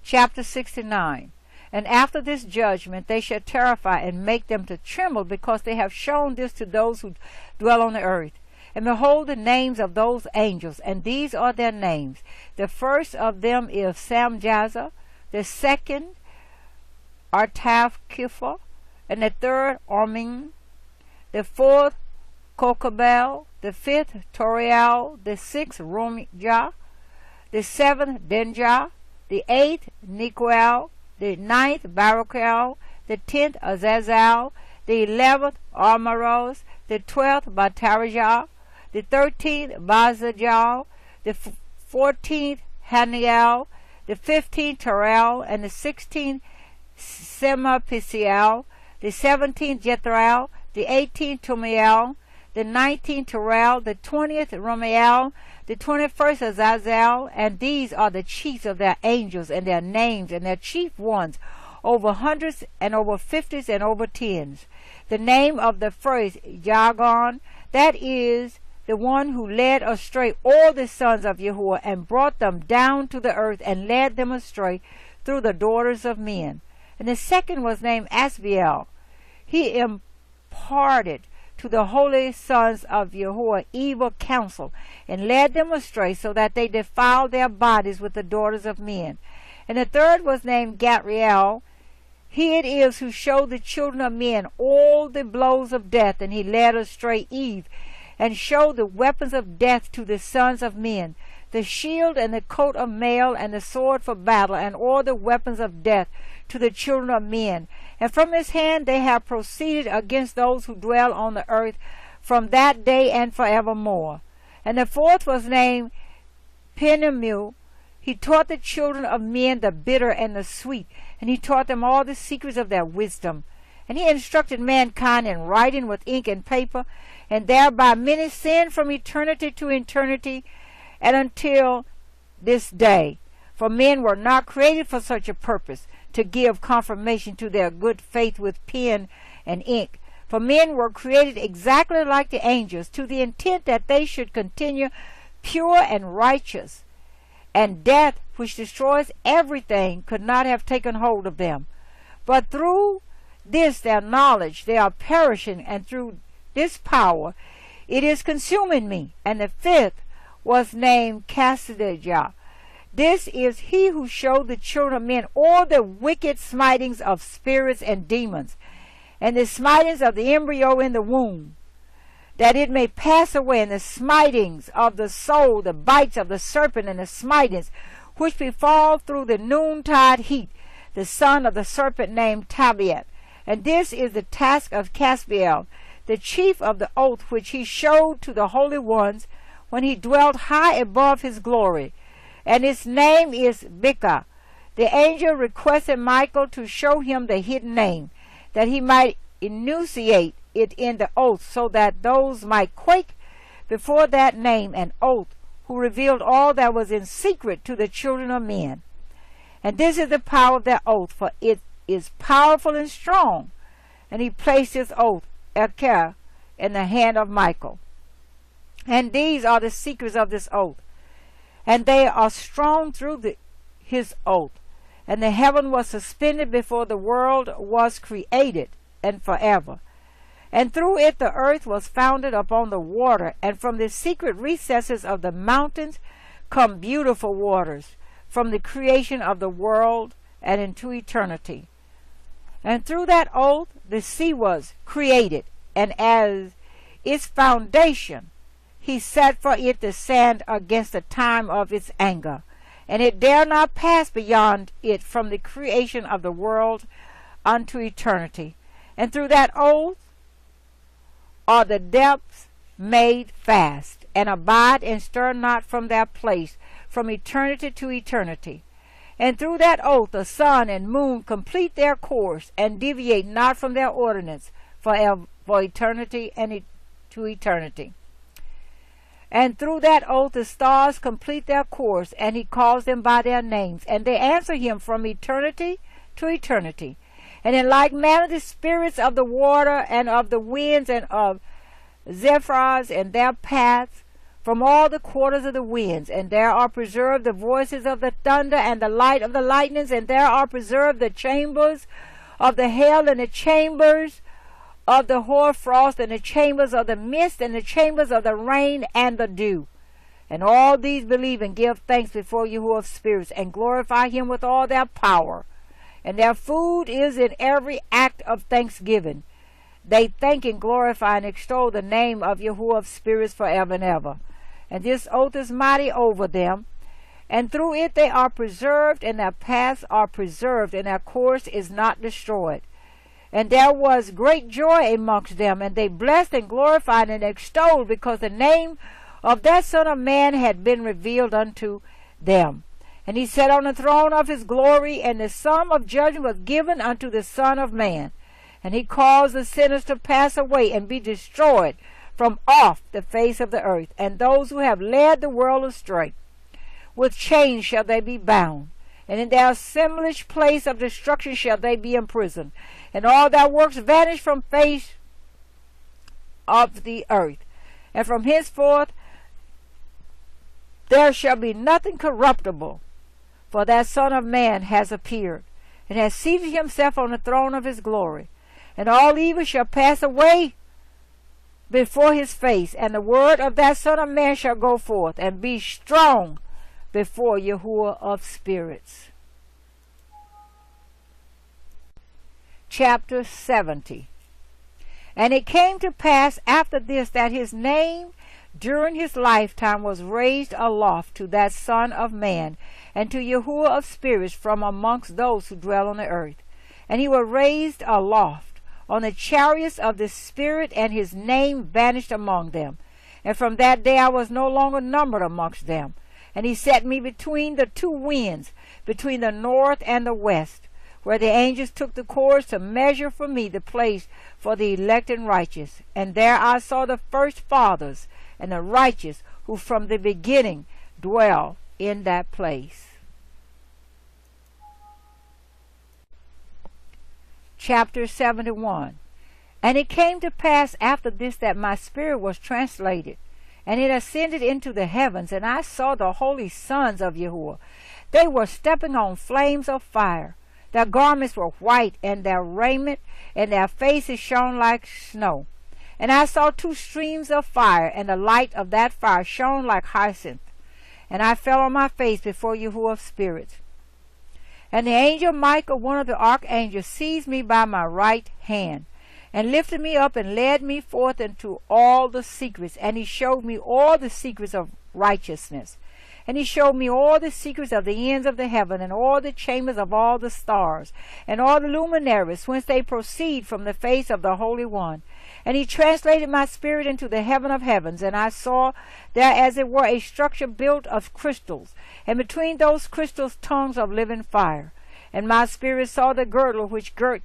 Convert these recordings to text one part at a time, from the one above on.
Chapter 69. And after this judgment they shall terrify and make them to tremble, because they have shown this to those who dwell on the earth. And behold the names of those angels, and these are their names. The first of them is Samjaza, the second Artafkipha, and the third Ormin, the fourth Kokabel, the fifth Toriel, the sixth Rumjah, the seventh Denjah, the eighth Nikoel, the ninth Baruchel, the 10th Azazel, the 11th Armaros, the 12th Batarijah, the 13th Bazajal, the 14th Haniel, the 15th Terrell, and the 16th Semapisiel, the 17th Jethrael, the 18th Tumiel, the 19th Terrell, the 20th Romiel, the 21st Azazel, and these are the chiefs of their angels, and their names, and their chief ones, over hundreds, and over fifties, and over tens. The name of the first, Jagon, that is the one who led astray all the sons of Yahuwah, and brought them down to the earth, and led them astray through the daughters of men. And the second was named Asbiel. He imparted to the holy sons of Yahuwah evil counsel, and led them astray, so that they defiled their bodies with the daughters of men. And the third was named Gatriel. He it is who showed the children of men all the blows of death, and he led astray Eve, and showed the weapons of death to the sons of men, the shield and the coat of mail, and the sword for battle, and all the weapons of death to the children of men. And from his hand they have proceeded against those who dwell on the earth from that day and forevermore. And the fourth was named Penemu. He taught the children of men the bitter and the sweet, and he taught them all the secrets of their wisdom. And he instructed mankind in writing with ink and paper, and thereby many sinned from eternity to eternity, and until this day. For men were not created for such a purpose, to give confirmation to their good faith with pen and ink. For men were created exactly like the angels, to the intent that they should continue pure and righteous, and death, which destroys everything, could not have taken hold of them. But through this their knowledge they are perishing, and through this power it is consuming me. And the fifth was named Casidijah. This is he who showed the children of men all the wicked smitings of spirits and demons, and the smitings of the embryo in the womb, that it may pass away, and the smitings of the soul, the bites of the serpent, and the smitings which befall through the noontide heat, the son of the serpent named Tabiat. And this is the task of Caspiel, the chief of the oath which he showed to the holy ones when he dwelt high above his glory. And his name is Bika. The angel requested Michael to show him the hidden name, that he might enunciate it in the oath, so that those might quake before that name and oath, who revealed all that was in secret to the children of men. And this is the power of that oath, for it is powerful and strong. And he placed his oath, Eker, in the hand of Michael. And these are the secrets of this oath, and they are strong through his oath. And the heaven was suspended before the world was created, and forever. And through it the earth was founded upon the water, and from the secret recesses of the mountains come beautiful waters, from the creation of the world and into eternity. And through that oath the sea was created, and as its foundation he set for it the sand against the time of its anger, and it dare not pass beyond it from the creation of the world unto eternity. And through that oath are the depths made fast, and abide and stir not from their place from eternity to eternity. And through that oath the sun and moon complete their course, and deviate not from their ordinance for eternity and to eternity. And through that oath the stars complete their course, and he calls them by their names, and they answer him from eternity to eternity. And in like manner the spirits of the water and of the winds and of zephyrs and their paths, from all the quarters of the winds, and there are preserved the voices of the thunder, and the light of the lightnings, and there are preserved the chambers of the hail, and the chambers of the hoarfrost, and the chambers of the mist, and the chambers of the rain and the dew. And all these believe and give thanks before Yahuwah of spirits, and glorify him with all their power. And their food is in every act of thanksgiving. They thank and glorify and extol the name of Yahuwah of spirits forever and ever. And this oath is mighty over them, and through it they are preserved, and their paths are preserved, and their course is not destroyed. And there was great joy amongst them, and they blessed and glorified and extolled, because the name of that Son of Man had been revealed unto them. And he sat on the throne of his glory, and the sum of judgment was given unto the Son of Man. And he caused the sinners to pass away and be destroyed from off the face of the earth. And those who have led the world astray, with chains shall they be bound, and in their assemblage place of destruction shall they be imprisoned. And all their works vanish from face of the earth. And from henceforth there shall be nothing corruptible, for that Son of Man has appeared, and has seated himself on the throne of his glory. And all evil shall pass away before his face, and the word of that Son of Man shall go forth, and be strong before Yahuwah of spirits. Chapter 70. And it came to pass after this, that his name during his lifetime was raised aloft to that Son of Man, and to Yahuwah of spirits from amongst those who dwell on the earth. And he was raised aloft on the chariots of the Spirit, and his name vanished among them. And from that day I was no longer numbered amongst them. And he set me between the two winds, between the north and the west, where the angels took the course to measure for me the place for the elect and righteous. And there I saw the first fathers and the righteous, who from the beginning dwell in that place. Chapter 71. And it came to pass after this, that my spirit was translated, and it ascended into the heavens, and I saw the holy sons of Yahuwah. They were stepping on flames of fire. Their garments were white, and their raiment and their faces shone like snow. And I saw two streams of fire, and the light of that fire shone like hyacinth. And I fell on my face before Yahuwah of spirits. And the angel Michael, one of the archangels, seized me by my right hand, and lifted me up, and led me forth into all the secrets. And he showed me all the secrets of righteousness. And he showed me all the secrets of the ends of the heaven, and all the chambers of all the stars, and all the luminaries, whence they proceed from the face of the Holy One. And he translated my spirit into the heaven of heavens, and I saw there as it were a structure built of crystals, and between those crystals tongues of living fire. And my spirit saw the girdle which girt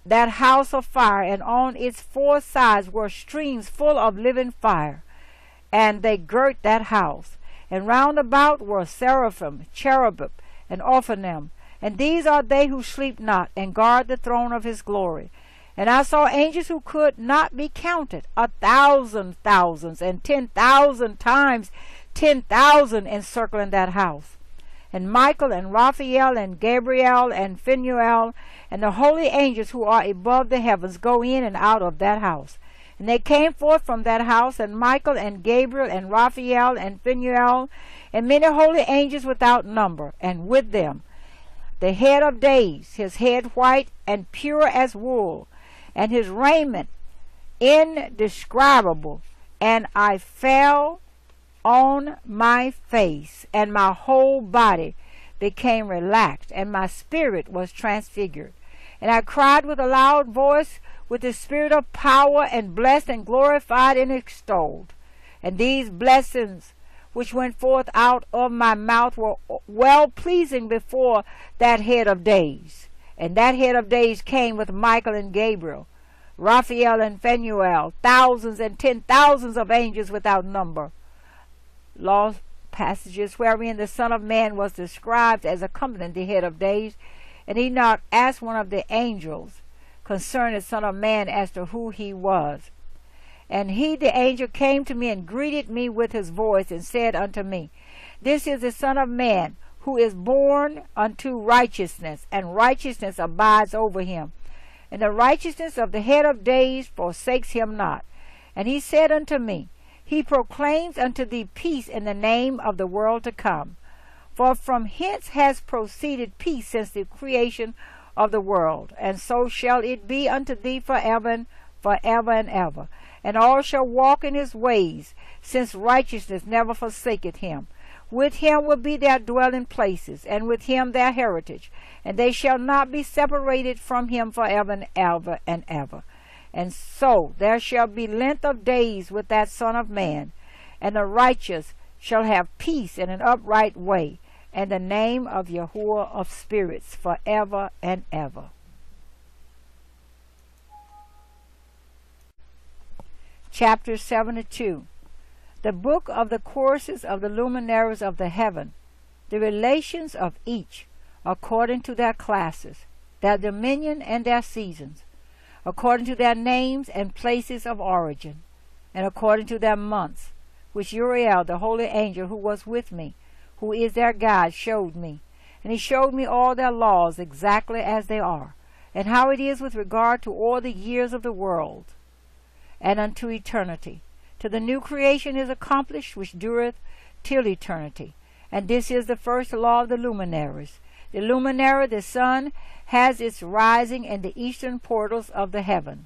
that house of fire, and on its four sides were streams full of living fire, and they girt that house. And round about were seraphim, cherubim, and Ophanim, and these are they who sleep not, and guard the throne of his glory. And I saw angels who could not be counted, 1,000 thousands, and 10,000 times 10,000 encircling that house. And Michael, and Raphael, and Gabriel, and Phanuel, and the holy angels who are above the heavens go in and out of that house. And they came forth from that house, and Michael, and Gabriel, and Raphael, and Phanuel, and many holy angels without number, and with them the head of days, his head white and pure as wool, and his raiment indescribable. And I fell on my face, and my whole body became relaxed, and my spirit was transfigured. And I cried with a loud voice, with the spirit of power, and blessed and glorified and extolled. And these blessings which went forth out of my mouth were well-pleasing before that head of days. And that head of days came with Michael and Gabriel, Raphael and Phanuel, thousands and 10,000s of angels without number. Law passages wherein the Son of Man was described as accompanying the head of days. And Enoch asked one of the angels concerning the Son of Man as to who he was. And he, the angel, came to me and greeted me with his voice, and said unto me, This is the Son of Man, who is born unto righteousness, and righteousness abides over him. And the righteousness of the head of days forsakes him not. And he said unto me, He proclaims unto thee peace in the name of the world to come. For from hence has proceeded peace since the creation of the world, and so shall it be unto thee forever and forever and ever. And all shall walk in his ways, since righteousness never forsaketh him. With him will be their dwelling places, and with him their heritage, and they shall not be separated from him forever and ever and ever. And so there shall be length of days with that Son of Man, and the righteous shall have peace in an upright way, and the name of Yahuwah of spirits forever and ever. Chapter 72. The book of the courses of the luminaries of the heaven, the relations of each, according to their classes, their dominion and their seasons, according to their names and places of origin, and according to their months, which Uriel, the holy angel who was with me, who is their guide, showed me. And he showed me all their laws exactly as they are, and how it is with regard to all the years of the world, and unto eternity. To the new creation is accomplished, which dureth till eternity. And this is the first law of the luminaries. The luminary, the sun, has its rising in the eastern portals of the heaven,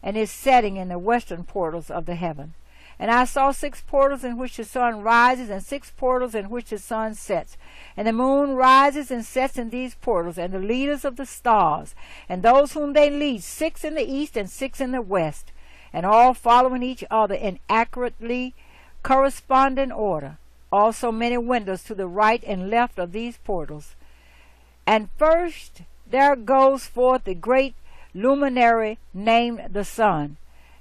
and its setting in the western portals of the heaven. And I saw 6 portals in which the sun rises, and 6 portals in which the sun sets. And the moon rises and sets in these portals, and the leaders of the stars, and those whom they lead, 6 in the east and 6 in the west, and all following each other in accurately corresponding order. Also many windows to the right and left of these portals. And first there goes forth the great luminary named the sun,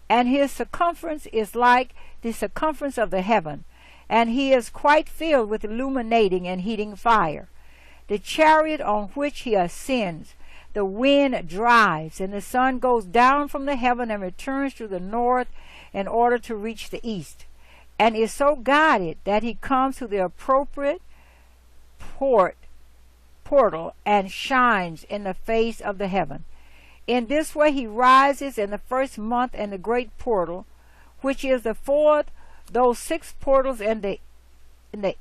and his circumference is like the circumference of the heaven, and he is quite filled with illuminating and heating fire. The chariot on which he ascends, the wind drives, and the sun goes down from the heaven and returns to the north in order to reach the east, and is so guided that he comes to the appropriate portal and shines in the face of the heaven. In this way he rises in the first month in the great portal, which is the fourth, those 6 portals in the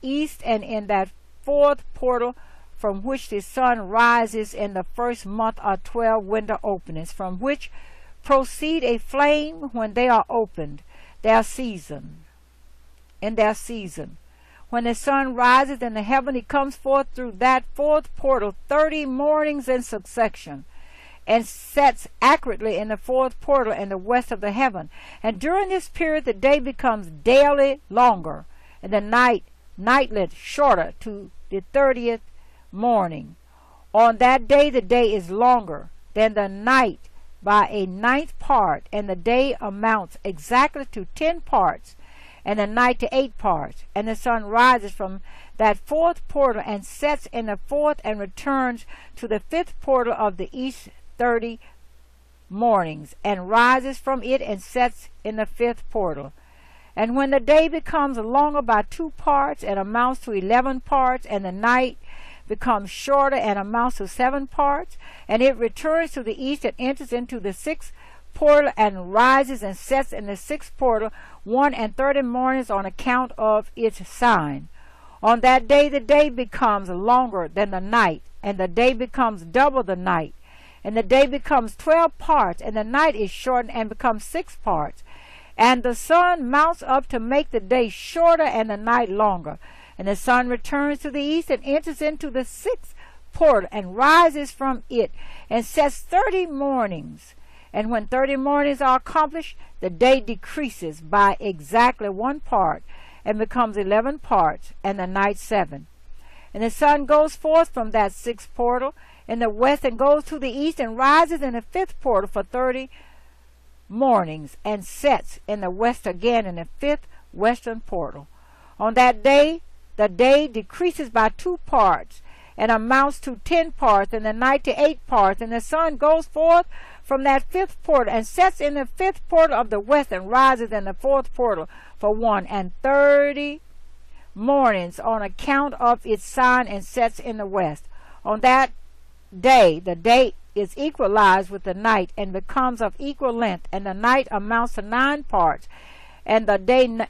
east, and in that 4th portal from which the sun rises in the first month are 12 window openings, from which proceed a flame when they are opened, in their season. When the sun rises in the heaven, he comes forth through that 4th portal 30 mornings in succession, and sets accurately in the 4th portal in the west of the heaven. And during this period the day becomes daily longer, and the nightlet shorter to the 30th morning. On that day the day is longer than the night by a 9th part, and the day amounts exactly to 10 parts, and the night to 8 parts. And the sun rises from that 4th portal and sets in the 4th, and returns to the 5th portal of the east 30 mornings, and rises from it and sets in the 5th portal. And when the day becomes longer by 2 parts and amounts to 11 parts, and the night becomes shorter and amounts to 7 parts, and it returns to the east and enters into the 6th portal, and rises and sets in the 6th portal 1:30 mornings on account of its sign. On that day the day becomes longer than the night, and the day becomes double the night, and the day becomes 12 parts, and the night is shortened and becomes 6 parts. And the sun mounts up to make the day shorter and the night longer. And the sun returns to the east and enters into the 6th portal, and rises from it, and sets 30 mornings. And when 30 mornings are accomplished, the day decreases by exactly 1 part, and becomes 11 parts, and the night 7. And the sun goes forth from that 6th portal in the west, and goes to the east, and rises in the 5th portal for 30 mornings, and sets in the west again in the 5th western portal. On that day the day decreases by 2 parts, and amounts to 10 parts, and the night to 8 parts. And the sun goes forth from that 5th portal, and sets in the 5th portal of the west, and rises in the 4th portal for 130 mornings on account of its sign, and sets in the west. On that day, the day is equalized with the night, and becomes of equal length, and the night amounts to 9 parts, and the day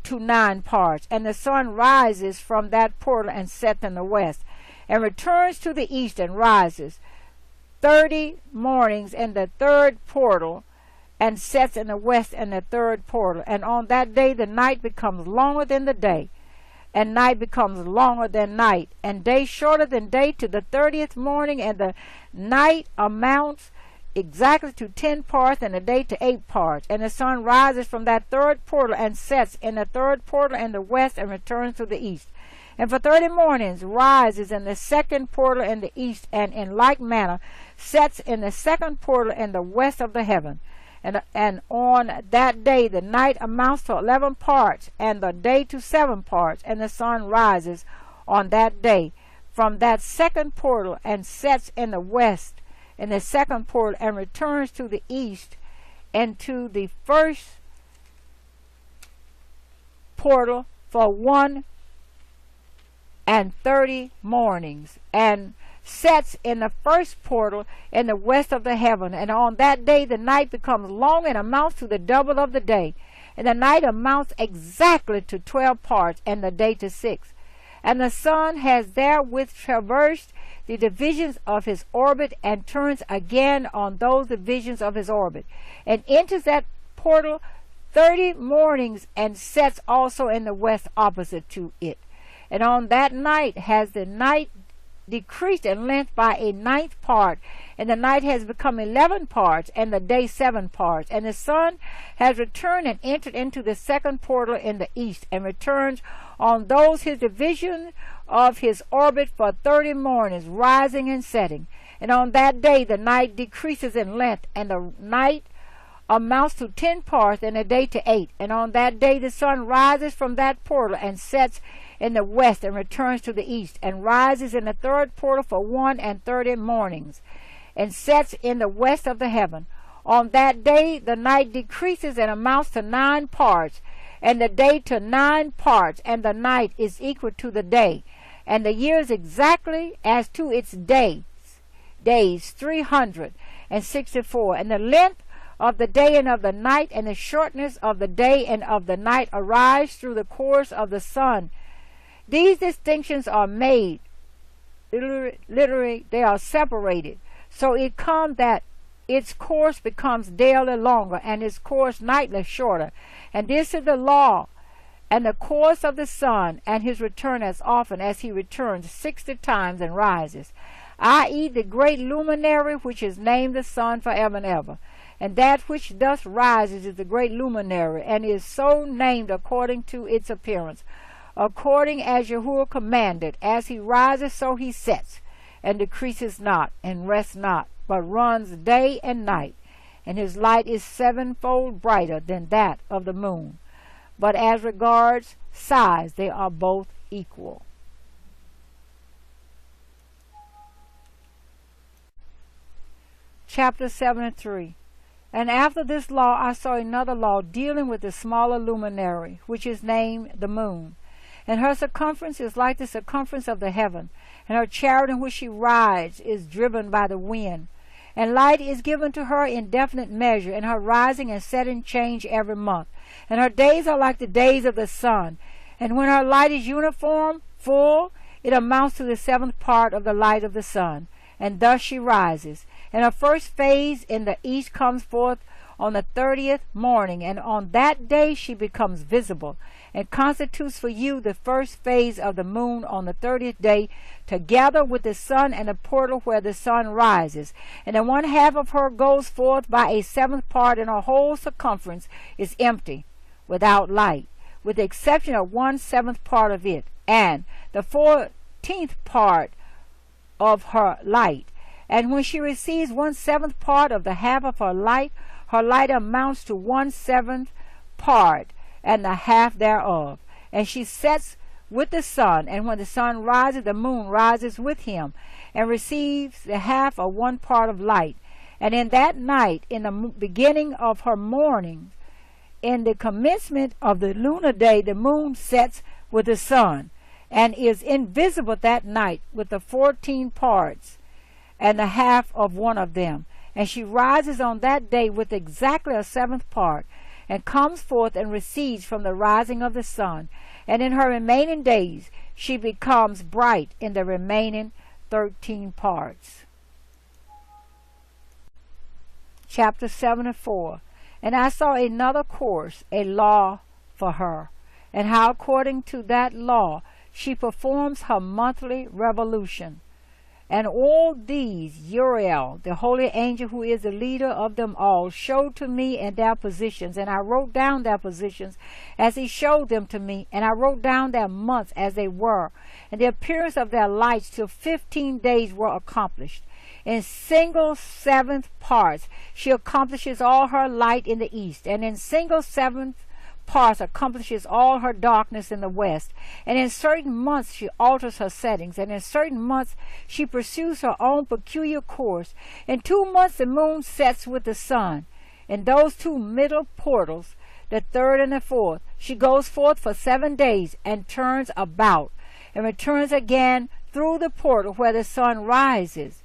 to 9 parts. And the sun rises from that portal, and sets in the west, and returns to the east, and rises 30 mornings in the 3rd portal, and sets in the west in the 3rd portal. And on that day the night becomes longer than the day, and night becomes longer than night, and day shorter than day to the 30th morning. And the night amounts exactly to 10 parts, and the day to 8 parts. And the sun rises from that 3rd portal, and sets in the 3rd portal in the west, and returns to the east. And for 30 mornings rises in the 2nd portal in the east, and in like manner sets in the 2nd portal in the west of the heaven. And on that day the night amounts to 11 parts, and the day to 7 parts. And the sun rises on that day from that 2nd portal, and sets in the west in the 2nd portal, and returns to the east and to the 1st portal for 130 mornings, and sets in the 1st portal in the west of the heaven. And on that day the night becomes long, and amounts to the double of the day, and the night amounts exactly to 12 parts, and the day to 6. And the sun has therewith traversed the divisions of his orbit, and turns again on those divisions of his orbit, and enters that portal 30 mornings, and sets also in the west opposite to it. And on that night has the night decreased in length by a 9th part, and the night has become 11 parts, and the day 7 parts. And the sun has returned, and entered into the 2nd portal in the east, and returns on those his division of his orbit for 30 mornings, rising and setting. And on that day the night decreases in length, and the night amounts to 10 parts, and the day to 8. And on that day the sun rises from that portal, and sets in the west, and returns to the east, and rises in the 3rd portal for 130 mornings, and sets in the west of the heaven. On that day the night decreases, and amounts to 9 parts, and the day to 9 parts, and the night is equal to the day, and the years exactly as to its days 364. And the length of the day and of the night, and the shortness of the day and of the night, arise through the course of the sun. These distinctions are made, literally they are separated, so it comes that its course becomes daily longer, and its course nightly shorter. And this is the law and the course of the sun, and his return as often as he returns 60 times and rises, i.e. the great luminary which is named the sun forever and ever. And that which thus rises is the great luminary, and is so named according to its appearance, according as Yahuwah commanded. As he rises, so he sets, and decreases not, and rests not, but runs day and night. And his light is 7-fold brighter than that of the moon. But as regards size, they are both equal. Chapter 73. And after this law I saw another law dealing with the smaller luminary, which is named the moon. And her circumference is like the circumference of the heaven, and her chariot in which she rides is driven by the wind. And light is given to her in definite measure, and her rising and setting change every month. And her days are like the days of the sun. And when her light is uniform, full, it amounts to the 7th part of the light of the sun. And thus she rises. And her first phase in the east comes forth on the 30th morning, and on that day she becomes visible, and constitutes for you the first phase of the moon on the 30th day, together with the sun and the portal where the sun rises. And the 1/2 of her goes forth by a 7th part, and her whole circumference is empty, without light, with the exception of 1/7 part of it, and the 14th part of her light. And when she receives 1/7 part of the half of her light amounts to 1/7 part, and the half thereof. And she sets with the sun, and when the sun rises, the moon rises with him, and receives the half of one part of light. And in that night, in the beginning of her morning, in the commencement of the lunar day, the moon sets with the sun, and is invisible that night with the 14 parts and the half of one of them. And she rises on that day with exactly a seventh part, and comes forth and recedes from the rising of the sun. And in her remaining days she becomes bright in the remaining 13 parts. Chapter 74. And I saw another course, a law for her, and how according to that law she performs her monthly revolution. And all these Uriel, the holy angel who is the leader of them all, showed to me in their positions, and I wrote down their positions as he showed them to me, and I wrote down their months as they were, and the appearance of their lights till 15 days were accomplished. In single seventh parts she accomplishes all her light in the east, and in single seventh parts accomplishes all her darkness in the west. And in certain months she alters her settings, and in certain months she pursues her own peculiar course. In 2 months the moon sets with the sun. In those 2 middle portals, the third and the fourth, she goes forth for 7 days, and turns about, and returns again through the portal where the sun rises,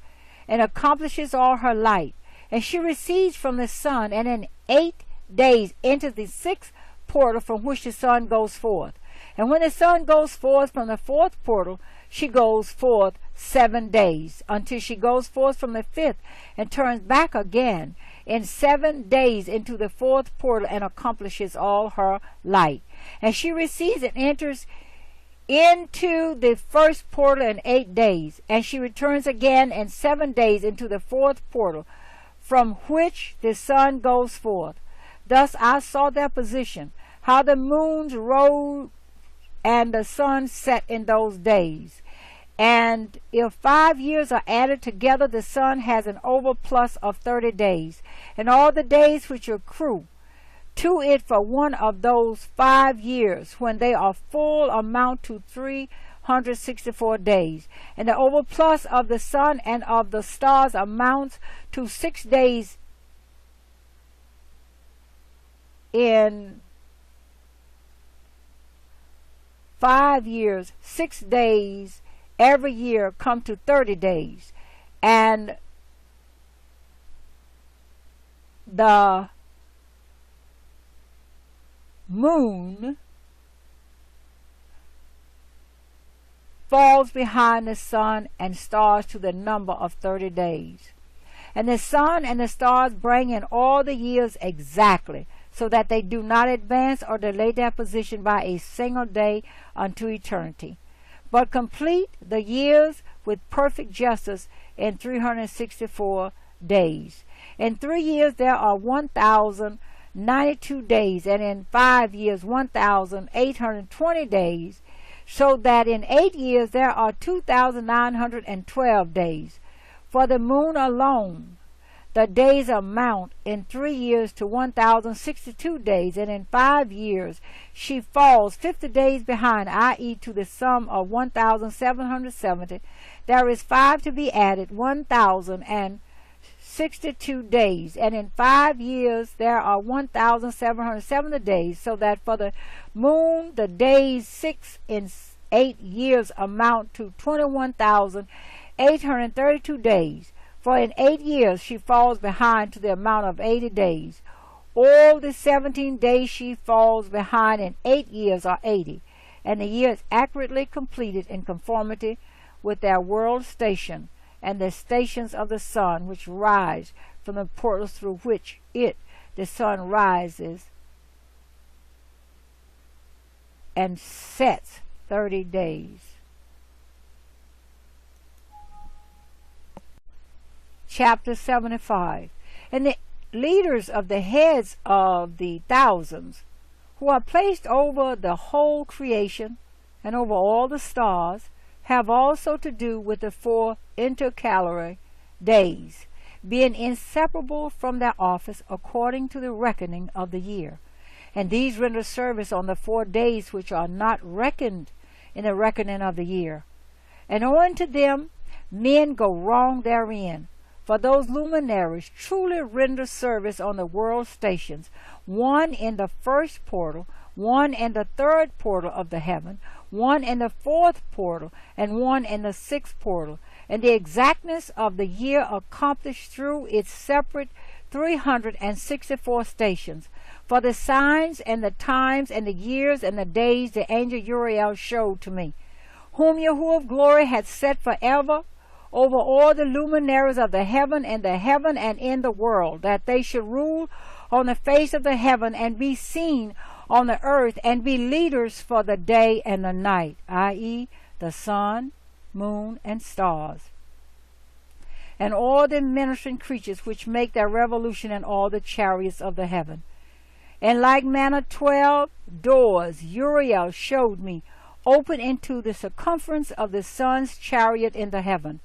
and accomplishes all her light. And she recedes from the sun, and in 8 days enters the 6th portal from which the sun goes forth. And when the sun goes forth from the 4th portal, she goes forth 7 days, until she goes forth from the 5th, and turns back again in 7 days into the 4th portal, and accomplishes all her light. And she recedes and enters into the 1st portal in 8 days, and she returns again in 7 days into the 4th portal, from which the sun goes forth. Thus I saw their position, how the moons rose and the sun set in those days. And if 5 years are added together, the sun has an overplus of 30 days, and all the days which accrue to it for one of those 5 years, when they are full, amount to 364 days. And the overplus of the sun and of the stars amounts to 6 days in 5 years. 6 days every year come to 30 days. And the moon falls behind the sun and stars to the number of 30 days. And the sun and the stars bring in all the years exactly, so that they do not advance or delay their position by a single day unto eternity, but complete the years with perfect justice in 364 days. In 3 years there are 1,092 days, and in 5 years 1,820 days, so that in 8 years there are 2,912 days. For the moon alone, the days amount in 3 years to 1,062 days, and in 5 years she falls 50 days behind, i.e. to the sum of 1,770. There is 5 to be added, 1,062 days, and in 5 years there are 1,770 days, so that for the moon the days 6 in 8 years amount to 21,832 days. For in 8 years she falls behind to the amount of 80 days. All the 17 days she falls behind in 8 years are 80, and the year is accurately completed in conformity with their world station, and the stations of the sun, which rise from the portals through which the sun rises and sets 30 days. Chapter 75. And the leaders of the heads of the thousands, who are placed over the whole creation and over all the stars, have also to do with the 4 intercalary days, being inseparable from their office according to the reckoning of the year. And these render service on the 4 days which are not reckoned in the reckoning of the year. And owing to them men go wrong therein. For those luminaries truly render service on the world stations, one in the first portal, one in the third portal of the heaven, one in the fourth portal, and one in the sixth portal, and the exactness of the year accomplished through its separate 364 stations. For the signs and the times and the years and the days the angel Uriel showed to me, whom Yahuwah of glory had set forever over all the luminaries of the heaven and in the world, that they should rule on the face of the heaven and be seen on the earth and be leaders for the day and the night, i.e., the sun, moon, and stars, and all the ministering creatures which make their revolution in all the chariots of the heaven. In like manner 12 doors Uriel showed me, open into the circumference of the sun's chariot in the heaven,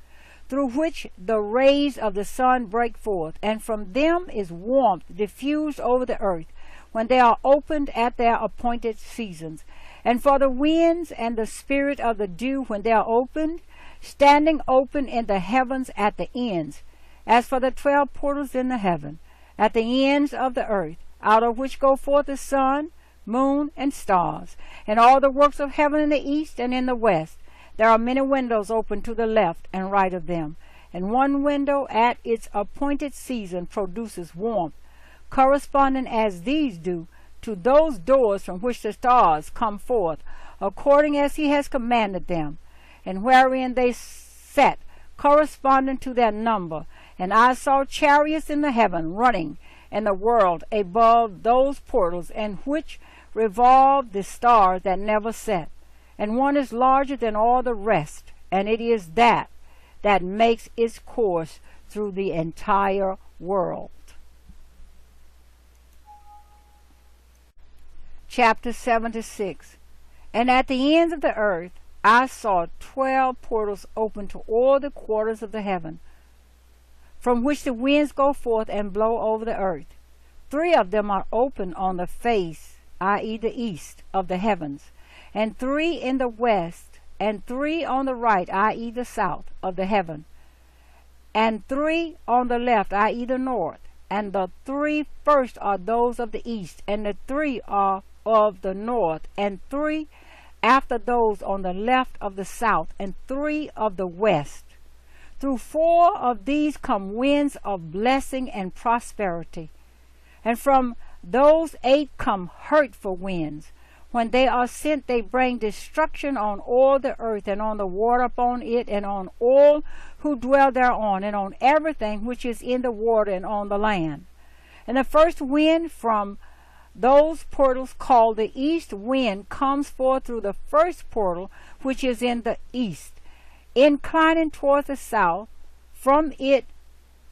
through which the rays of the sun break forth, and from them is warmth diffused over the earth, when they are opened at their appointed seasons. And for the winds and the spirit of the dew, when they are opened, standing open in the heavens at the ends, as for the 12 portals in the heaven, at the ends of the earth, out of which go forth the sun, moon, and stars, and all the works of heaven in the east and in the west. There are many windows open to the left and right of them, and one window at its appointed season produces warmth, corresponding as these do to those doors from which the stars come forth, according as he has commanded them, and wherein they set, corresponding to their number. And I saw chariots in the heaven running in the world above those portals, in which revolve the stars that never set. And one is larger than all the rest, and it is that makes its course through the entire world. Chapter 76. And at the ends of the earth I saw 12 portals open to all the quarters of the heaven, from which the winds go forth and blow over the earth. 3 of them are open on the face, i.e. the east, of the heavens, and 3 in the west, and 3 on the right, i.e. the south, of the heaven, and 3 on the left, i.e. the north. And the 3 first are those of the east, and the 3 are of the north, and 3 after those on the left of the south, and 3 of the west. Through 4 of these come winds of blessing and prosperity, and from those 8 come hurtful winds. When they are sent, they bring destruction on all the earth, and on the water upon it, and on all who dwell thereon, and on everything which is in the water and on the land. And the first wind from those portals, called the east wind, comes forth through the first portal which is in the east, inclining toward the south. From it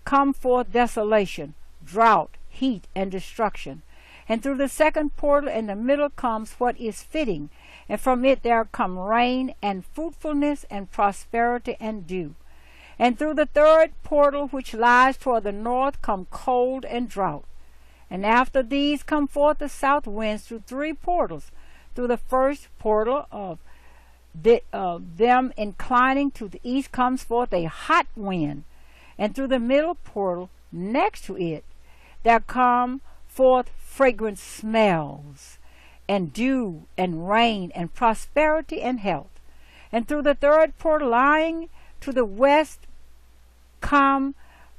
come forth desolation, drought, heat, and destruction. And through the second portal in the middle comes what is fitting, and from it there come rain and fruitfulness and prosperity and dew. And through the third portal which lies toward the north come cold and drought. And after these come forth the south winds through 3 portals. Through the first portal of them inclining to the east comes forth a hot wind, and through the middle portal next to it there come forth fragrant smells, and dew, and rain, and prosperity, and health. And through the third portal lying to the west come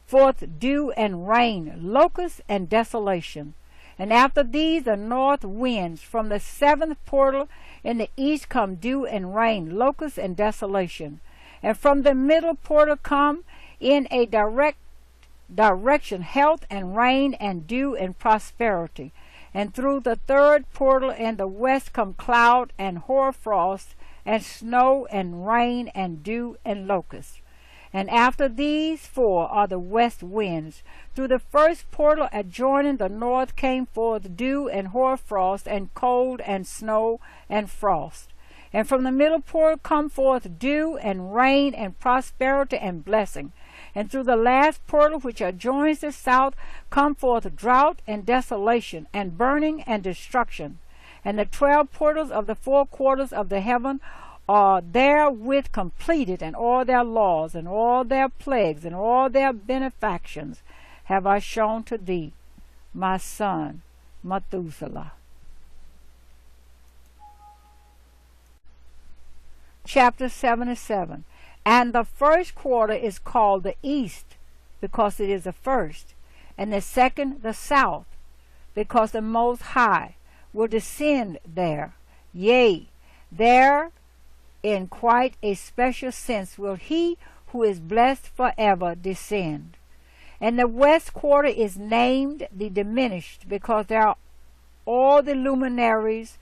forth dew and rain, locusts, and desolation. And after these the north winds. From the 7th portal in the east come dew and rain, locusts, and desolation. And from the middle portal come in a direction health and rain and dew and prosperity. And through the third portal in the west come cloud and hoarfrost and snow and rain and dew and locusts. And after these 4 are the west winds. Through the first portal adjoining the north came forth dew and hoarfrost and cold and snow and frost. And from the middle portal come forth dew and rain and prosperity and blessing. And through the last portal which adjoins the south come forth drought and desolation and burning and destruction. And the 12 portals of the 4 quarters of the heaven are therewith completed, and all their laws, and all their plagues, and all their benefactions have I shown to thee, my son Methuselah. Chapter 77. And the first quarter is called the east, because it is the first, and the second the south, because the Most High will descend there. Yea, there in quite a special sense will he who is blessed forever descend. And the west quarter is named the diminished, because there are all the luminaries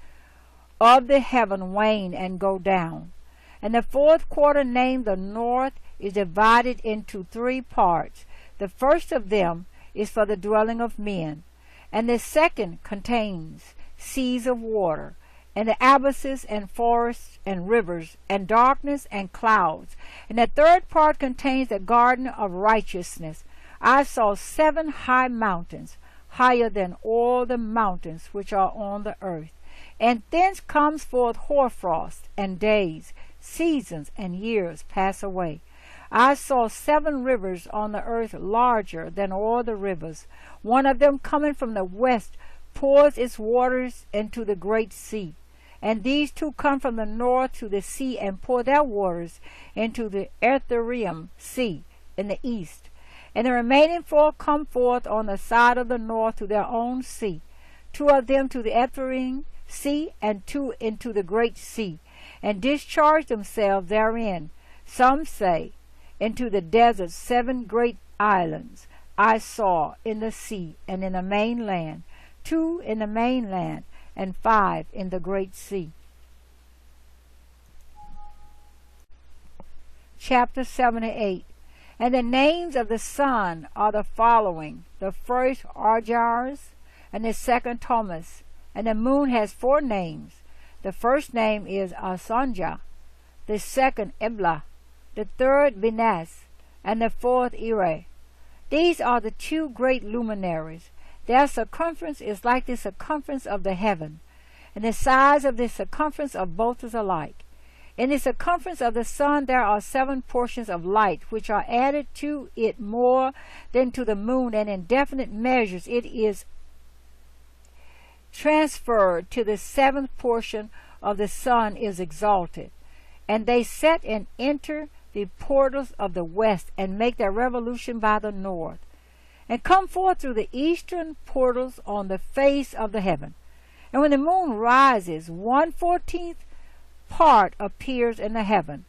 of the heaven wane and go down. And the fourth quarter, named the north, is divided into 3 parts. The first of them is for the dwelling of men, and the second contains seas of water, and the abysses, and forests, and rivers, and darkness, and clouds. And the third part contains the garden of righteousness. I saw 7 high mountains, higher than all the mountains which are on the earth. And thence comes forth hoarfrost, and days, seasons, and years pass away. I saw 7 rivers on the earth larger than all the rivers. One of them coming from the west pours its waters into the great sea. And these 2 come from the north to the sea, and pour their waters into the Ethereum sea in the east. And the remaining 4 come forth on the side of the north to their own sea, 2 of them to the Ethereum sea, and 2 into the great sea, and discharge themselves therein. Some say, into the desert 7 great islands I saw in the sea and in the mainland, 2 in the mainland, and 5 in the great sea. Chapter 78. And the names of the sun are the following: the first Argyres, and the second Thomas. And the moon has 4 names. The first name is Asanja, the second Ebla, the third Venus, and the fourth Ire. These are the 2 great luminaries. Their circumference is like the circumference of the heaven, and the size of the circumference of both is alike. In the circumference of the sun there are 7 portions of light, which are added to it more than to the moon, and in definite measures it is transferred to the 7th portion of the sun is exalted. And they set and enter the portals of the west, and make their revolution by the north, and come forth through the eastern portals on the face of the heaven. And when the moon rises, 1/14 part appears in the heaven.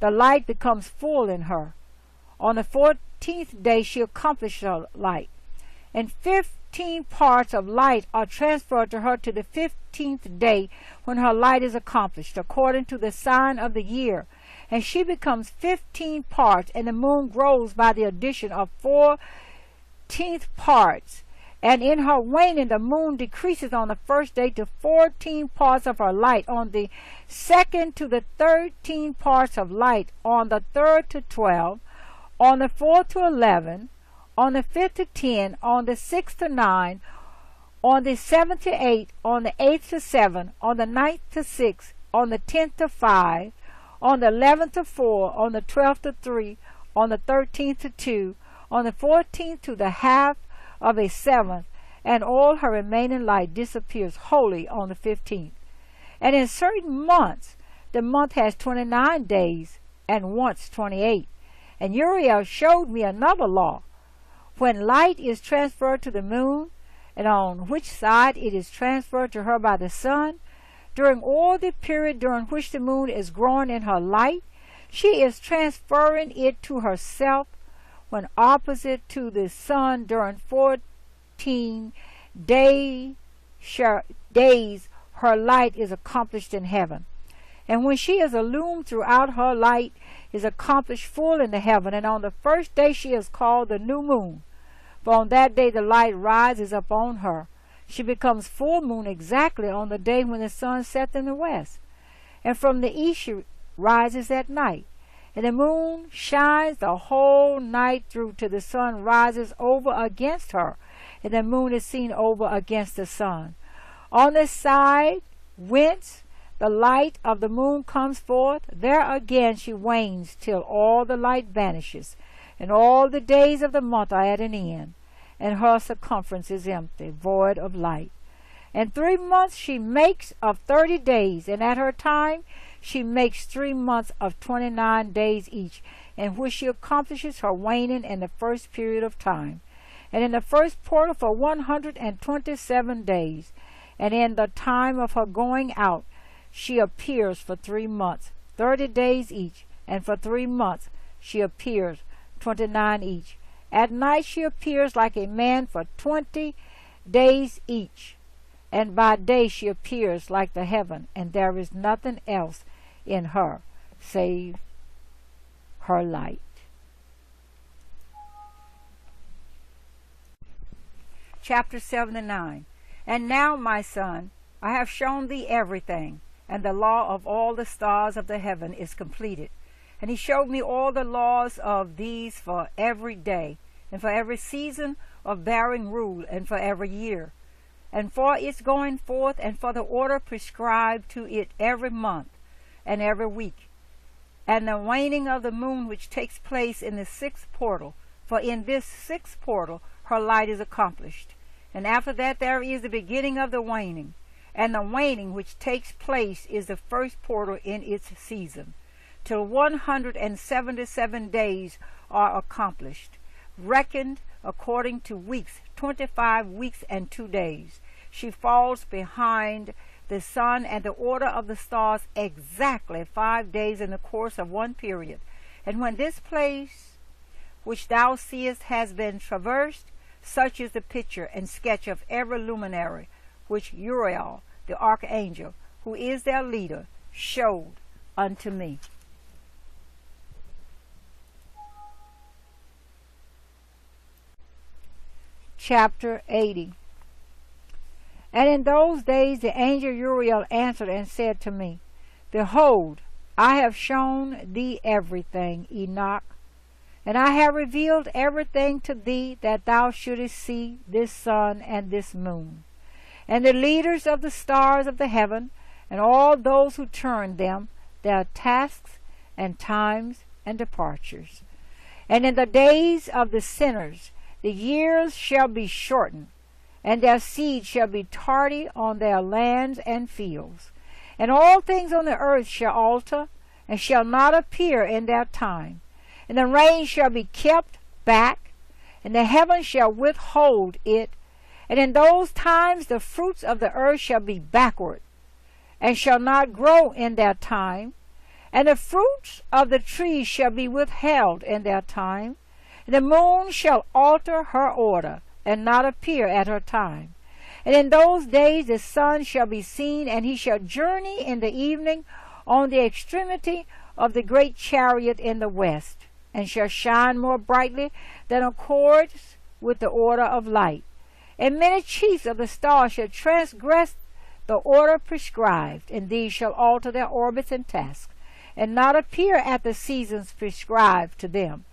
The light becomes full in her. On the 14th day she accomplished her light, and 15 parts of light are transferred to her to the 15th day, when her light is accomplished, according to the sign of the year. And she becomes 15 parts, and the moon grows by the addition of 14th parts. And in her waning the moon decreases on the first day to 14 parts of her light, on the second to the 13 parts of light, on the third to 12, on the fourth to 11, on the 5th to 10, on the 6th to 9, on the 7th to 8, on the 8th to 7, on the 9th to 6, on the 10th to 5, on the 11th to 4, on the 12th to 3, on the 13th to 2, on the 14th to the half of a 7th, and all her remaining light disappears wholly on the 15th. And in certain months, the month has 29 days, and once 28. And Uriel showed me another law. When light is transferred to the moon, and on which side it is transferred to her by the sun, during all the period during which the moon is growing in her light, she is transferring it to herself. When opposite to the sun during 14 days, her light is accomplished in heaven. And when she is illumined throughout, her light is accomplished full in the heaven. And on the first day she is called the new moon, for on that day the light rises upon her. She becomes full moon exactly on the day when the sun sets in the west. And from the east she rises at night. And the moon shines the whole night through till the sun rises over against her, and the moon is seen over against the sun. On the side whence the light of the moon comes forth, there again she wanes till all the light vanishes, and all the days of the month are at an end, and her circumference is empty, void of light. And 3 months she makes of 30 days, and at her time she makes 3 months of 29 days each, in which she accomplishes her waning in the first period of time, and in the first portal for 127 days, and in the time of her going out she appears for 3 months, 30 days each, and for 3 months she appears 29 each. At night she appears like a man for 20 days each, and by day she appears like the heaven, and there is nothing else in her save her light. Chapter 79. And now, my son, I have shown thee everything, and the law of all the stars of the heaven is completed. And he showed me all the laws of these for every day, and for every season of bearing rule, and for every year, and for its going forth, and for the order prescribed to it every month and every week, and the waning of the moon which takes place in the 6th portal, for in this 6th portal her light is accomplished. And after that there is the beginning of the waning, and the waning which takes place is the 1st portal in its season, till 177 days are accomplished, reckoned according to weeks, 25 weeks and 2 days. She falls behind the sun and the order of the stars exactly 5 days in the course of one period. And when this place which thou seest has been traversed, such is the picture and sketch of every luminary which Uriel, the archangel, who is their leader, showed unto me. Chapter 80. And in those days the angel Uriel answered and said to me, Behold, I have shown thee everything, Enoch, and I have revealed everything to thee, that thou shouldest see this sun and this moon, and the leaders of the stars of the heaven, and all those who turn them, their tasks and times and departures. And in the days of the sinners the years shall be shortened, and their seed shall be tardy on their lands and fields. And all things on the earth shall alter, and shall not appear in their time. And the rain shall be kept back, and the heaven shall withhold it. And in those times the fruits of the earth shall be backward, and shall not grow in their time. And the fruits of the trees shall be withheld in their time. And the moon shall alter her order, and not appear at her time. And in those days the sun shall be seen, and he shall journey in the evening on the extremity of the great chariot in the west, and shall shine more brightly than accords with the order of light. And many chiefs of the stars shall transgress the order prescribed, and these shall alter their orbits and tasks, and not appear at the seasons prescribed to them.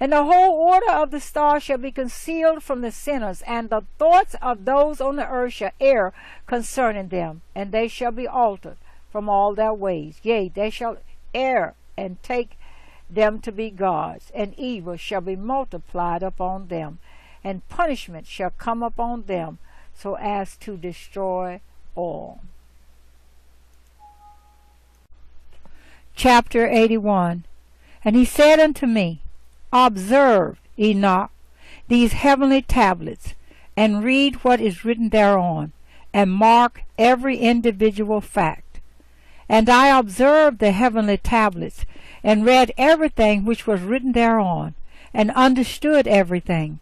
And the whole order of the stars shall be concealed from the sinners, and the thoughts of those on the earth shall err concerning them, and they shall be altered from all their ways. Yea, they shall err and take them to be gods, and evil shall be multiplied upon them, and punishment shall come upon them, so as to destroy all. Chapter 81. And he said unto me, Observe, Enoch, these heavenly tablets, and read what is written thereon, and mark every individual fact. And I observed the heavenly tablets, and read everything which was written thereon, and understood everything,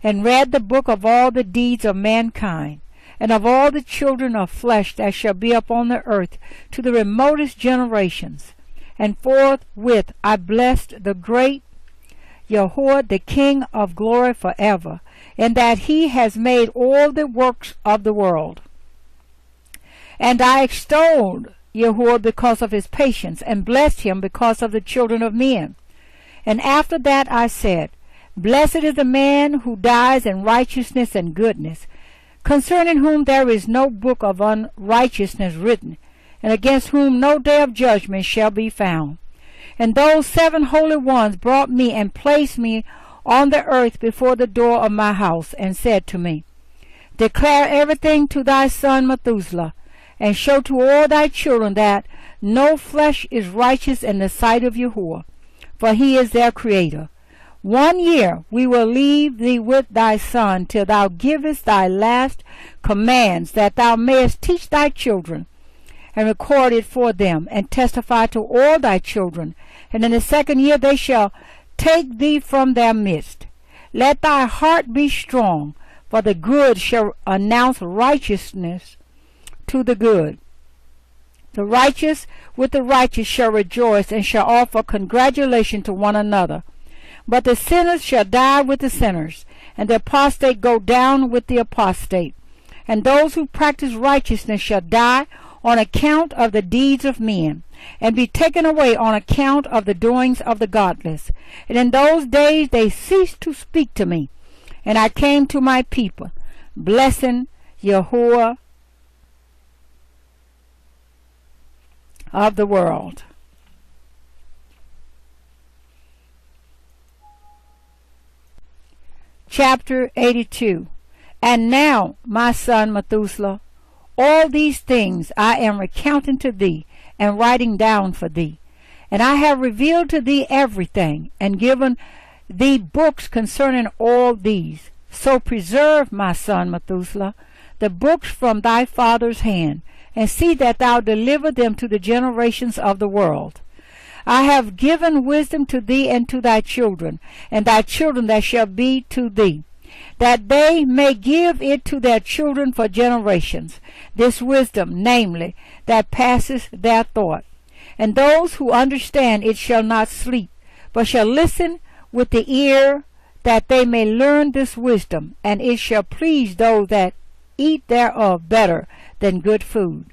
and read the book of all the deeds of mankind, and of all the children of flesh that shall be upon the earth to the remotest generations. And forthwith I blessed the great Yahuwah, the King of glory forever, in that he has made all the works of the world. And I extolled Yahuwah because of his patience, and blessed him because of the children of men. And after that I said, Blessed is the man who dies in righteousness and goodness, concerning whom there is no book of unrighteousness written, and against whom no day of judgment shall be found. And those 7 holy ones brought me and placed me on the earth before the door of my house, and said to me, Declare everything to thy son Methuselah, and show to all thy children that no flesh is righteous in the sight of Yahuwah, for he is their creator. 1 year we will leave thee with thy son, till thou givest thy last commands, that thou mayest teach thy children, and record it for them, and testify to all thy children. And in the 2nd year they shall take thee from their midst. Let thy heart be strong, for the good shall announce righteousness to the good. The righteous with the righteous shall rejoice, and shall offer congratulation to one another. But the sinners shall die with the sinners, and the apostate go down with the apostate. And those who practice righteousness shall die on account of the deeds of men, and be taken away on account of the doings of the godless. And in those days they ceased to speak to me, and I came to my people, blessing Yahuwah of the world. Chapter 82. And now, my son Methuselah, all these things I am recounting to thee, and writing down for thee. And I have revealed to thee everything, and given thee books concerning all these. So preserve, my son Methuselah, the books from thy father's hand, and see that thou deliver them to the generations of the world. I have given wisdom to thee and to thy children, and thy children that shall be to thee, that they may give it to their children for generations, this wisdom, namely, that passeth their thought. And those who understand it shall not sleep, but shall listen with the ear, that they may learn this wisdom, and it shall please those that eat thereof better than good food.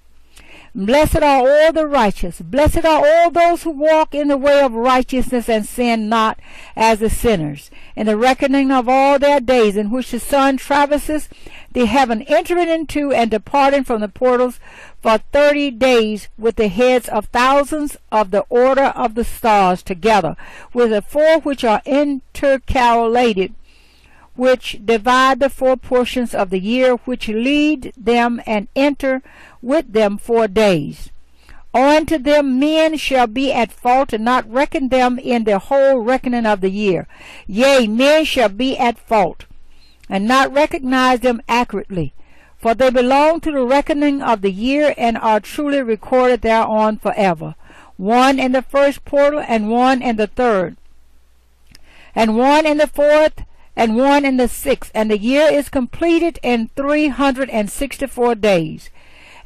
Blessed are all the righteous, blessed are all those who walk in the way of righteousness, and sin not as the sinners, in the reckoning of all their days, in which the sun traverses the heaven, entering into and departing from the portals for 30 days, with the heads of thousands of the order of the stars together, with the 4 which are intercalated, which divide the 4 portions of the year, which lead them and enter with them 4 days. Owing to them men shall be at fault, and not reckon them in the whole reckoning of the year. Yea, men shall be at fault, and not recognize them accurately, for they belong to the reckoning of the year, and are truly recorded thereon forever. 1 in the 1st portal, and 1 in the 3rd, and 1 in the 4th, and 1 in the 6th, and the year is completed in 364 days.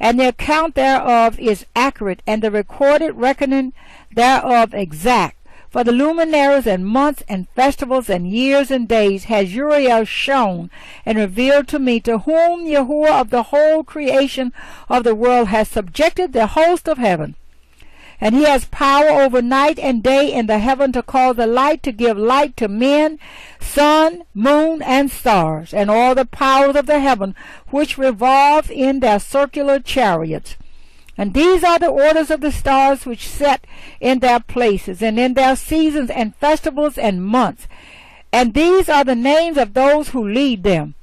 And the account thereof is accurate, and the recorded reckoning thereof exact. For the luminaries and months and festivals and years and days has Uriel shown and revealed to me, to whom Yahuwah of the whole creation of the world has subjected the host of heaven. And he has power over night and day in the heaven, to cause the light to give light to men, sun, moon, and stars, and all the powers of the heaven, which revolve in their circular chariots. And these are the orders of the stars, which set in their places, and in their seasons and festivals and months. And these are the names of those who lead them,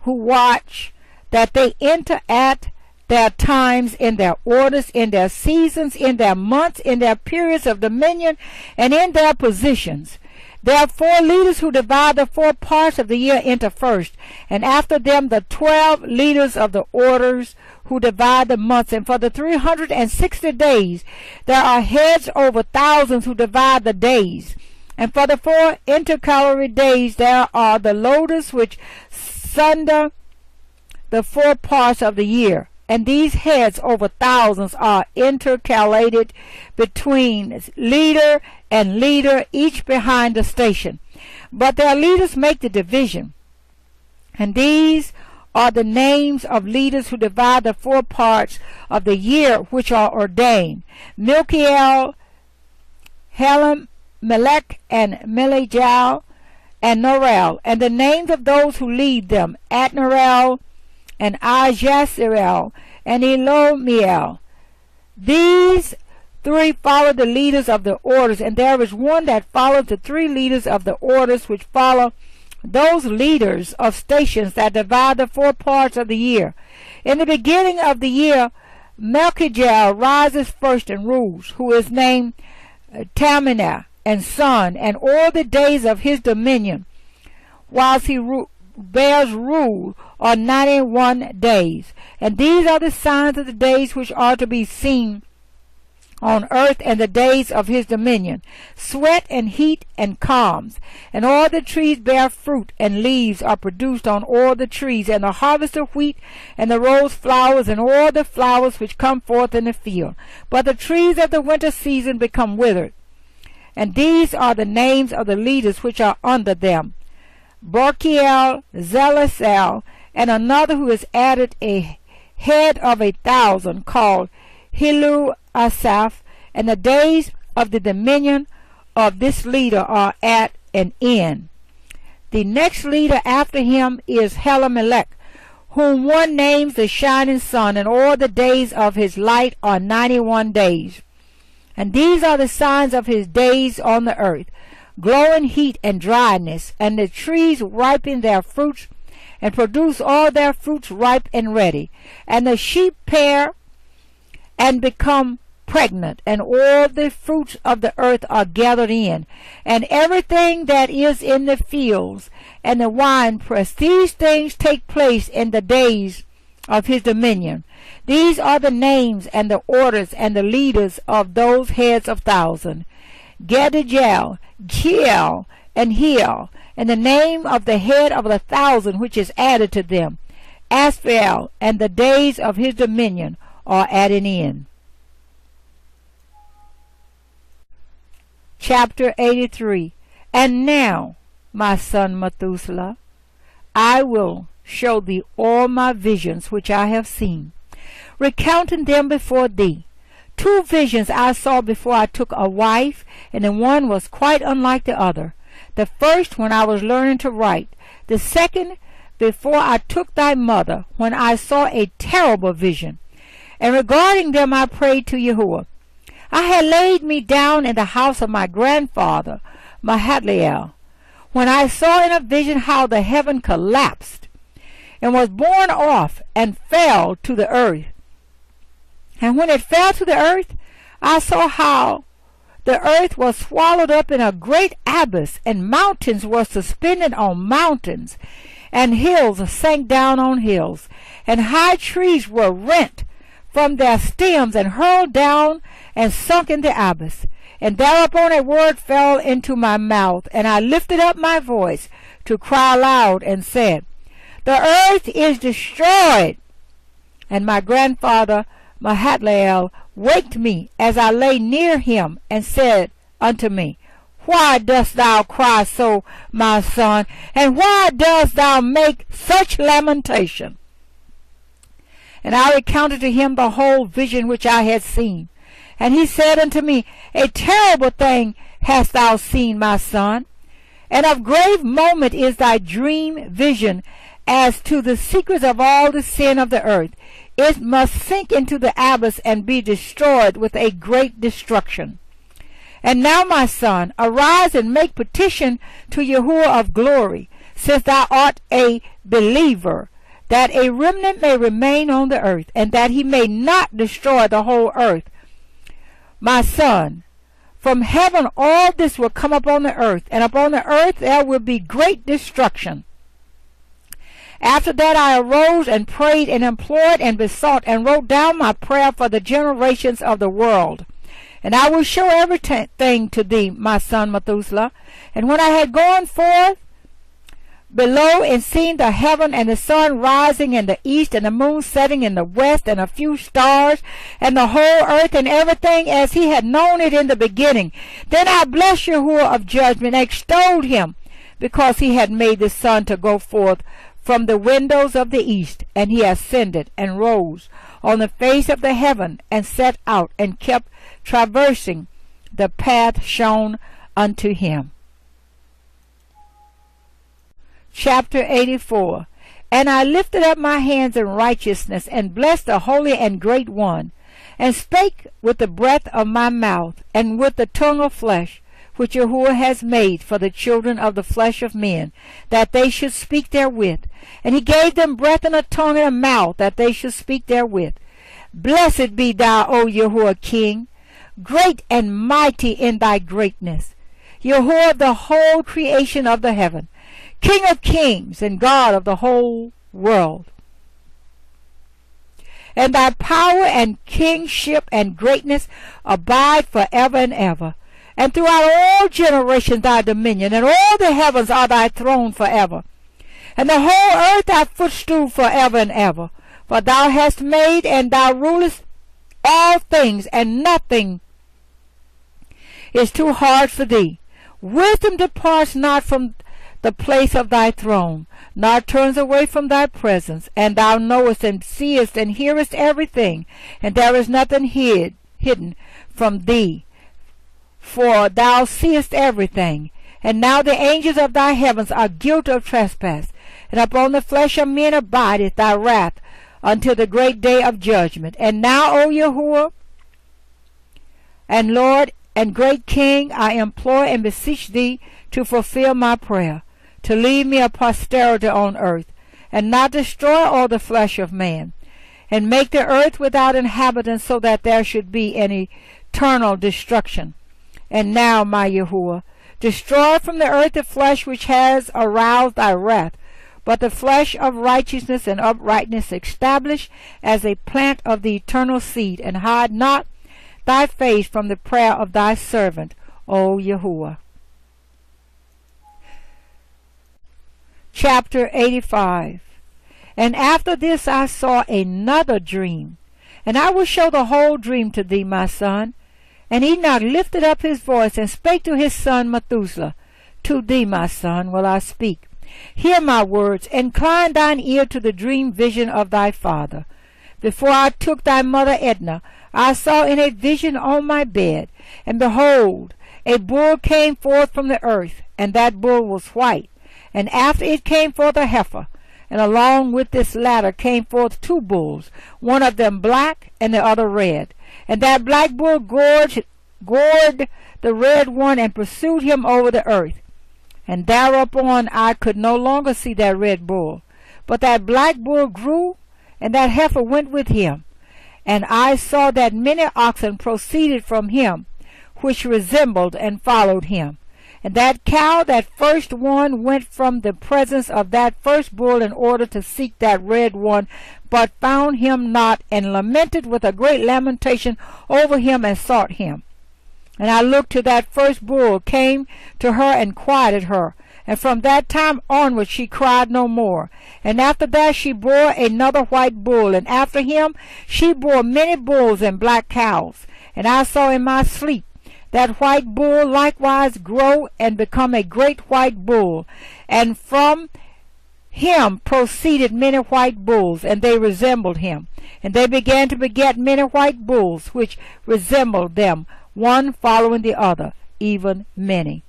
who watch that they enter at their times, in their orders, in their seasons, in their months, in their periods of dominion, and in their positions. There are 4 leaders who divide the 4 parts of the year into first, and after them the 12 leaders of the orders who divide the months. And for the 360 days there are heads over thousands who divide the days. And for the 4 intercalary days there are the loaders which sunder the 4 parts of the year. And these heads over thousands are intercalated between leader and leader, each behind the station. But their leaders make the division. And these are the names of leaders who divide the 4 parts of the year, which are ordained: Milkiel, Helam, Melech, and Melejal, and Norel. And the names of those who lead them: Admiral, and Ajasirel, and Elomiel. These three follow the leaders of the orders, and there is one that follows the three leaders of the orders, which follow those leaders of stations that divide the 4 parts of the year. In the beginning of the year, Melchijel rises first and rules, who is named Taminah and son, and all the days of his dominion, whilst he bears rule, are 91 days. And these are the signs of the days which are to be seen on earth, and the days of his dominion: sweat and heat and calms. And all the trees bear fruit, and leaves are produced on all the trees, and the harvest of wheat, and the rose flowers, and all the flowers which come forth in the field. But the trees of the winter season become withered. And these are the names of the leaders which are under them: Barkiel, Zelasel, and another who is added, a head of 1,000, called Hilu Asaph. And the days of the dominion of this leader are at an end. The next leader after him is Helamelech, whom one names the shining sun, and all the days of his light are 91 days. And these are the signs of his days on the earth: glowing heat and dryness, and the trees ripen their fruits, and produce all their fruits ripe and ready. And the sheep pair and become pregnant, and all the fruits of the earth are gathered in, and everything that is in the fields, and the winepress. These things take place in the days of his dominion. These are the names and the orders and the leaders of those heads of 1,000: Gedijel, Kiel, and Hiel. And the name of the head of 1,000 which is added to them, Asphael. And the days of his dominion are at an end. Chapter 83. And now, my son Methuselah, I will show thee all my visions which I have seen, recounting them before thee. 2 visions I saw before I took a wife, and the one was quite unlike the other. The first when I was learning to write, the second before I took thy mother, when I saw a terrible vision. And regarding them I prayed to Yahuwah. I had laid me down in the house of my grandfather, Mahatleel, when I saw in a vision how the heaven collapsed, and was borne off, and fell to the earth. And when it fell to the earth, I saw how the earth was swallowed up in a great abyss, and mountains were suspended on mountains, and hills sank down on hills, and high trees were rent from their stems, and hurled down and sunk in the abyss. And thereupon a word fell into my mouth, and I lifted up my voice to cry aloud, and said, The earth is destroyed. And my grandfather Mahatleel waked me as I lay near him, and said unto me, Why dost thou cry so, my son? And why dost thou make such lamentation? And I recounted to him the whole vision which I had seen. And he said unto me, A terrible thing hast thou seen, my son, and of grave moment is thy dream vision. As to the secrets of all the sin of the earth, it must sink into the abyss and be destroyed with a great destruction. And now, my son, arise and make petition to Yahuwah of glory, since thou art a believer, that a remnant may remain on the earth, and that he may not destroy the whole earth. My son, from heaven all this will come upon the earth, and upon the earth there will be great destruction. After that I arose and prayed and implored and besought and wrote down my prayer for the generations of the world. And I will show everything to thee, my son Methuselah. And when I had gone forth below and seen the heaven and the sun rising in the east and the moon setting in the west and a few stars and the whole earth and everything as he had known it in the beginning, then I blessed Yahuwah of judgment and extolled him, because he had made the sun to go forth from the windows of the east, and he ascended and rose on the face of the heaven, and set out and kept traversing the path shown unto him. Chapter 84. And I lifted up my hands in righteousness, and blessed the Holy and Great One, and spake with the breath of my mouth, and with the tongue of flesh, which Yahuwah has made for the children of the flesh of men, that they should speak therewith. And he gave them breath and a tongue and a mouth, that they should speak therewith. Blessed be thou, O Yahuwah King, great and mighty in thy greatness, Yahuwah of the whole creation of the heaven, King of kings and God of the whole world. And thy power and kingship and greatness abide forever and ever. And throughout all generations thy dominion, and all the heavens are thy throne forever. And the whole earth thy footstool forever and ever. For thou hast made, and thou rulest all things, and nothing is too hard for thee. Wisdom departs not from the place of thy throne, nor turns away from thy presence. And thou knowest and seest and hearest everything, and there is nothing hidden from thee. For thou seest everything. And now the angels of thy heavens are guilty of trespass, and upon the flesh of men abideth thy wrath until the great day of judgment. And now, O Yahuwah, and Lord, and great King, I implore and beseech thee to fulfill my prayer, to leave me a posterity on earth, and not destroy all the flesh of man, and make the earth without inhabitants, so that there should be an eternal destruction. And now, my Yahuwah, destroy from the earth the flesh which has aroused thy wrath, but the flesh of righteousness and uprightness establish as a plant of the eternal seed, and hide not thy face from the prayer of thy servant, O Yahuwah. Chapter 85. And after this I saw another dream, and I will show the whole dream to thee, my son. And Enoch lifted up his voice, and spake to his son Methuselah, To thee, my son, will I speak. Hear my words, incline thine ear to the dream vision of thy father. Before I took thy mother Edna, I saw in a vision on my bed, and behold, a bull came forth from the earth, and that bull was white. And after it came forth a heifer, and along with this latter came forth two bulls, one of them black, and the other red. And that black bull gored the red one, and pursued him over the earth. And thereupon I could no longer see that red bull, but that black bull grew, and that heifer went with him. And I saw that many oxen proceeded from him, which resembled and followed him. And that cow, that first one, went from the presence of that first bull in order to seek that red one, but found him not, and lamented with a great lamentation over him, and sought him. And I looked to that first bull, came to her, and quieted her. And from that time onward she cried no more. And after that she bore another white bull, and after him she bore many bulls and black cows. And I saw in my sleep that white bull likewise grow and become a great white bull, and from him proceeded many white bulls, and they resembled him. And they began to beget many white bulls, which resembled them, one following the other, even many.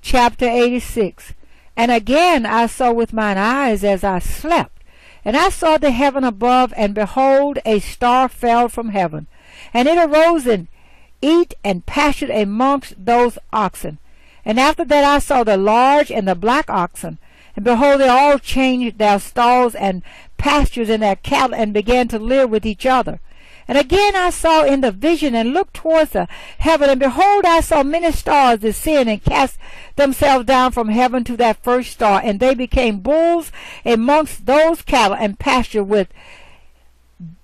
Chapter 86. And again I saw with mine eyes as I slept, and I saw the heaven above, and behold, a star fell from heaven, and it arose and ate and pastured amongst those oxen. And after that I saw the large and the black oxen, and behold, they all changed their stalls and pastures and their cattle, and began to live with each other. And again I saw in the vision, and looked towards the heaven, and behold, I saw many stars descend and cast themselves down from heaven to that first star, and they became bulls amongst those cattle, and pasture with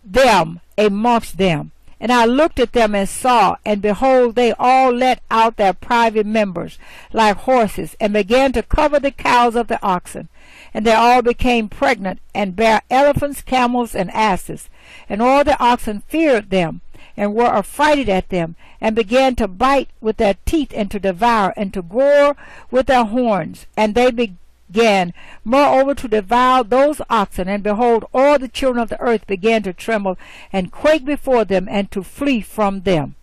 them amongst them. And I looked at them and saw, and behold, they all let out their private members like horses, and began to cover the cows of the oxen. And they all became pregnant, and bare elephants, camels, and asses. And all the oxen feared them, and were affrighted at them, and began to bite with their teeth, and to devour, and to gore with their horns. And they began moreover to devour those oxen. And behold, all the children of the earth began to tremble, and quake before them, and to flee from them.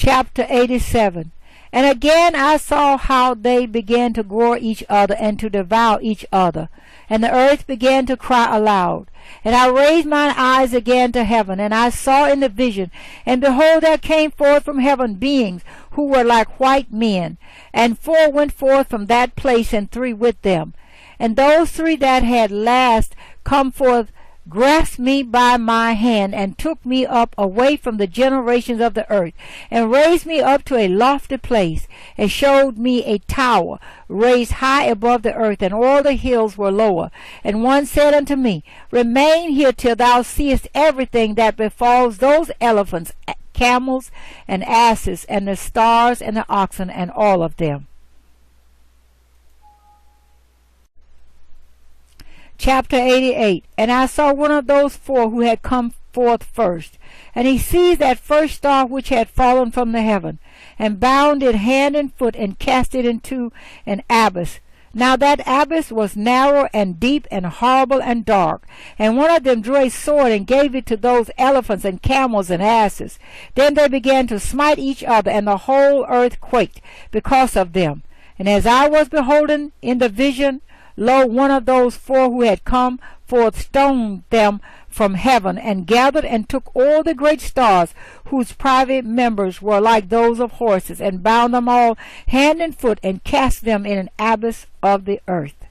Chapter 87. And again I saw how they began to gore each other and to devour each other. And the earth began to cry aloud. And I raised mine eyes again to heaven, and I saw in the vision, and behold, there came forth from heaven beings who were like white men. And 4 went forth from that place, and 3 with them. And those 3 that had last come forth grasped me by my hand, and took me up away from the generations of the earth, and raised me up to a lofty place, and showed me a tower raised high above the earth, and all the hills were lower. And one said unto me, Remain here till thou seest everything that befalls those elephants, camels, and asses, and the stars, and the oxen, and all of them. Chapter 88. And I saw one of those 4 who had come forth first, and he seized that first star which had fallen from the heaven, and bound it hand and foot, and cast it into an abyss. Now that abyss was narrow and deep and horrible and dark. And one of them drew a sword and gave it to those elephants and camels and asses. Then they began to smite each other, and the whole earth quaked because of them. And as I was beholding in the vision, lo, one of those 4 who had come forth stoned them from heaven, and gathered and took all the great stars, whose private members were like those of horses, and bound them all hand and foot, and cast them in an abyss of the earth.